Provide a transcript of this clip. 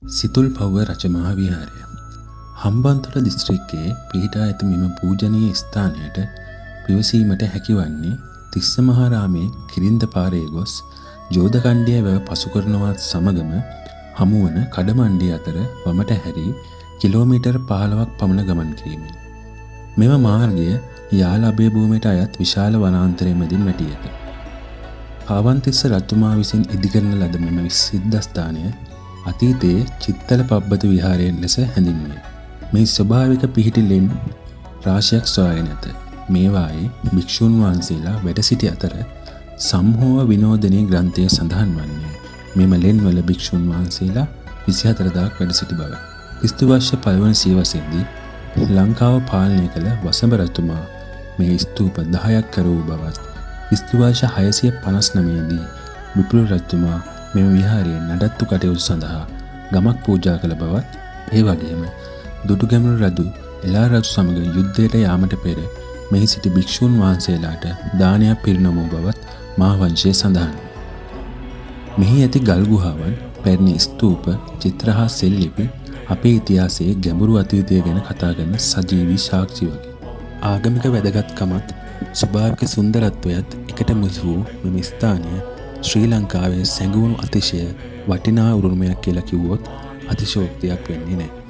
සිතුල්පව්ව රජමහා විහාරය හම්බන්තොට දිස්ත්‍රික්කයේ පිහිටා ඇති මෙම පූජනීය ස්ථානයට පිවිසීමට හැකිවන්නේ තිස්සමහාරාමේ කිරින්ද පාරේ ගොස් ජෝධකණ්ඩිය වැව පසු කරනවත් සමගම හමුවන කඩමණ්ඩිය අතර වමට හැරී කිලෝමීටර් 15ක් පමණ ගමන් කිරීමෙන් මෙම මාර්ගය යාල අභය භූමියට අයත් විශාල වනාන්තරය මැදින් වැටි ඇත. කාවන්තිස්ස රජතුමා විසින් ඉදිකරන ලද මෙම සිද්ධස්ථානය අතීතයේ චිත්තල පබ්බත විහාරයෙන් ලෙස හැඳින්වේ. මේ ස්වභාවික පිහිටිලෙන් රාශියක් සොයාගෙන ඇත. මේවායේ භික්ෂූන් වහන්සේලා වැඩ සිටි අතර සම්හෝව විනෝදනී ග්‍රන්ථයේ සඳහන් වන්නේ මෙම ලෙන්වල භික්ෂූන් වහන්සේලා 24,000ක් වැඩ සිටි බව. ක්‍රිස්තු වර්ෂ 5 වන සියවසේදී ලංකාව පාලනය කළ වසඹ රජතුමා මේ ස්තූප 10ක් කර වූ බවත් ක්‍රිස්තු වර්ෂ 659 දී විපුල රජතුමා මෙම විහාරයේ නඩත්තු කටයුතු සඳහා ගමක් පූජා කළ බවත් ඒ වගේම දුටුගැමුණු රජු එලා රජු සමග යුද්ධයට යාමට පෙර මෙහි සිටි භික්ෂූන් වහන්සේලාට දානයක් පිරිනමූ බවත් මහාවංශයේ සඳහන් වේ. මෙහි ඇති ගල් ගුහාවන්, පැරණි ස්තූප, චිත්‍ර හා සෙල්ලිපි අපේ ඉතිහාසයේ ගැඹුරු අතීතය ගැන කතා කරන සජීවී සාක්ෂි වගේ. ආගමික වැදගත්කමත් ස්වභාවික සුන්දරත්වයත් එකට මුසු වූ මෙම ස්ථානය ශ්‍රී ලංකාවේ සැඟවුණු අතිශය වටිනා උරුමයක් කියලා කිව්වොත් අතිශෝක්තියක් වෙන්නේ නැහැ.